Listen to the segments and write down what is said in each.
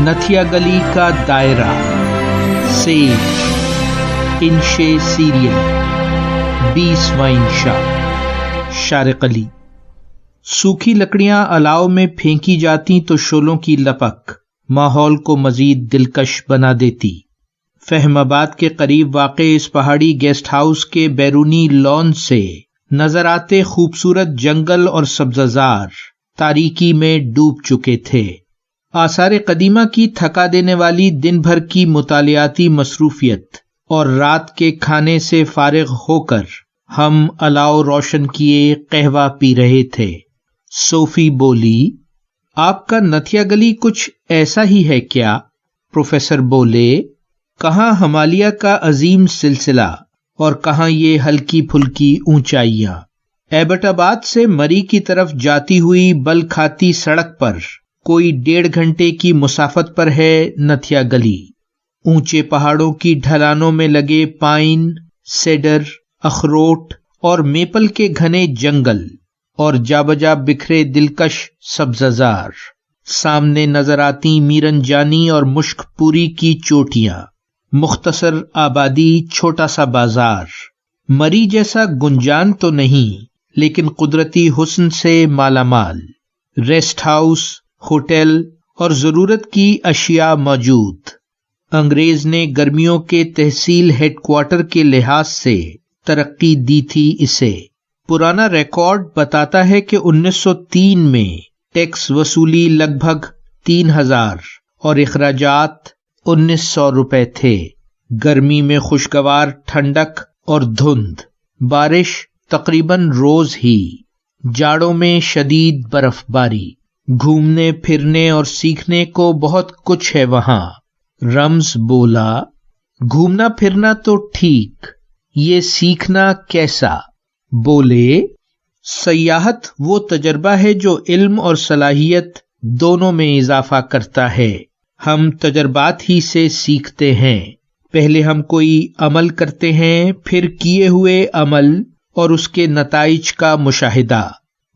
نتھیا گلی کا دائرہ، سیج، انشے سیریل، 20واں انشا، شارق علی۔ سوکھی لکڑیاں الاؤ میں پھینکی جاتی تو شعلوں کی لپک ماحول کو مزید دلکش بنا دیتی۔ فہم آباد کے قریب واقع اس پہاڑی گیسٹ ہاؤس کے بیرونی لان سے نظر آتے خوبصورت جنگل اور سبززار تاریکی میں ڈوب چکے تھے۔ آثار قدیمہ کی تھکا دینے والی دن بھر کی مطالعاتی مصروفیت اور رات کے کھانے سے فارغ ہو کر ہم الاؤ روشن کیے قہوہ پی رہے تھے۔ صوفی بولی، آپ کا نتھیا گلی کچھ ایسا ہی ہے کیا؟ پروفیسر بولے، کہاں ہمالیہ کا عظیم سلسلہ اور کہاں یہ ہلکی پھلکی اونچائیاں۔ ایبٹ آباد سے مری کی طرف جاتی ہوئی بل کھاتی سڑک پر کوئی 1.5 گھنٹے کی مسافت پر ہے نتھیا گلی۔ اونچے پہاڑوں کی ڈھلانوں میں لگے پائن، سیڈر، اخروٹ اور میپل کے گھنے جنگل اور جا بجا بکھرے دلکش سبززار، سامنے نظر آتی میرن جانی اور مشک پوری کی چوٹیاں، مختصر آبادی، چھوٹا سا بازار۔ مری جیسا گنجان تو نہیں لیکن قدرتی حسن سے مالا مال۔ ریسٹ ہاؤس، ہوٹل اور ضرورت کی اشیاء موجود۔ انگریز نے گرمیوں کے تحصیل ہیڈ کوارٹر کے لحاظ سے ترقی دی تھی اسے۔ پرانا ریکارڈ بتاتا ہے کہ 1903 میں ٹیکس وصولی لگ بھگ 3000 اور اخراجات 1900 روپے تھے۔ گرمی میں خوشگوار ٹھنڈک اور دھند، بارش تقریباً روز ہی، جاڑوں میں شدید برف باری۔ گھومنے پھرنے اور سیکھنے کو بہت کچھ ہے وہاں۔ رمز بولا، گھومنا پھرنا تو ٹھیک، یہ سیکھنا کیسا؟ بولے، سیاحت وہ تجربہ ہے جو علم اور صلاحیت دونوں میں اضافہ کرتا ہے۔ ہم تجربات ہی سے سیکھتے ہیں۔ پہلے ہم کوئی عمل کرتے ہیں، پھر کیے ہوئے عمل اور اس کے نتائج کا مشاہدہ،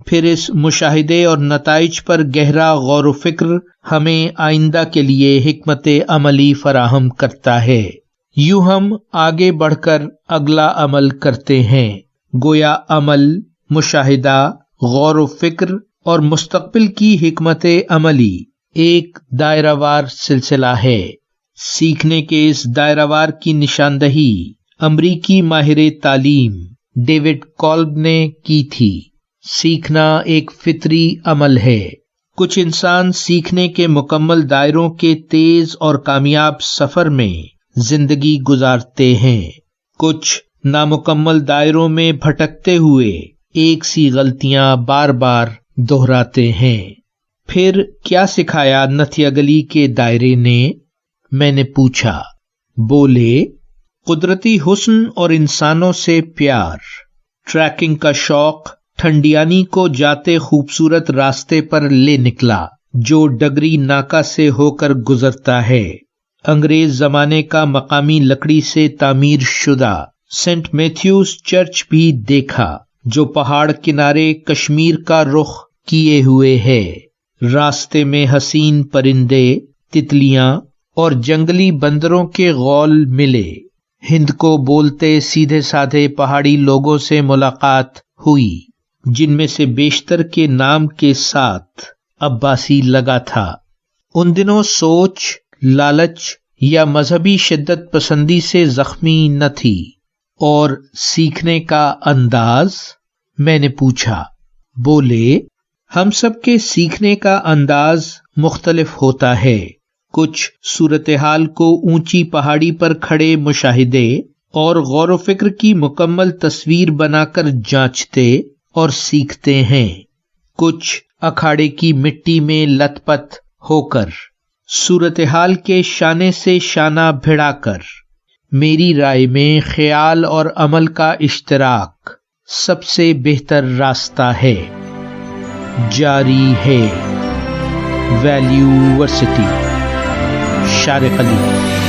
پھر اس مشاہدے اور نتائج پر گہرا غور و فکر ہمیں آئندہ کے لیے حکمت عملی فراہم کرتا ہے۔ یوں ہم آگے بڑھ کر اگلا عمل کرتے ہیں، گویا عمل، مشاہدہ، غور و فکر اور مستقبل کی حکمت عملی ایک دائرہ وار سلسلہ ہے۔ سیکھنے کے اس دائرہ وار کی نشاندہی امریکی ماہر تعلیم ڈیوڈ کولب نے کی تھی۔ سیکھنا ایک فطری عمل ہے۔ کچھ انسان سیکھنے کے مکمل دائروں کے تیز اور کامیاب سفر میں زندگی گزارتے ہیں، کچھ نامکمل دائروں میں بھٹکتے ہوئے ایک سی غلطیاں بار بار دہراتے ہیں۔ پھر کیا سکھایا نتھیا گلی کے دائرے نے؟ میں نے پوچھا۔ بولے، قدرتی حسن اور انسانوں سے پیار۔ ٹریکنگ کا شوق ٹھنڈیانی کو جاتے خوبصورت راستے پر لے نکلا جو ڈگری ناکا سے ہو کر گزرتا ہے۔ انگریز زمانے کا مقامی لکڑی سے تعمیر شدہ سینٹ میتھیوز چرچ بھی دیکھا جو پہاڑ کنارے کشمیر کا رخ کیے ہوئے ہے۔ راستے میں حسین پرندے، تتلیاں اور جنگلی بندروں کے غول ملے۔ ہند کو بولتے سیدھے سادھے پہاڑی لوگوں سے ملاقات ہوئی جن میں سے بیشتر کے نام کے ساتھ عباسی لگا تھا۔ ان دنوں سوچ، لالچ یا مذہبی شدت پسندی سے زخمی نہ تھی۔ اور سیکھنے کا انداز؟ میں نے پوچھا۔ بولے، ہم سب کے سیکھنے کا انداز مختلف ہوتا ہے۔ کچھ صورتحال کو اونچی پہاڑی پر کھڑے مشاہدے اور غور و فکر کی مکمل تصویر بنا کر جانچتے اور سیکھتے ہیں، کچھ اکھاڑے کی مٹی میں لت پت ہو کر، صورتحال کے شانے سے شانہ بھڑا کر۔ میری رائے میں خیال اور عمل کا اشتراک سب سے بہتر راستہ ہے۔ جاری ہے۔ ویلیو ورسٹی، شارق علی۔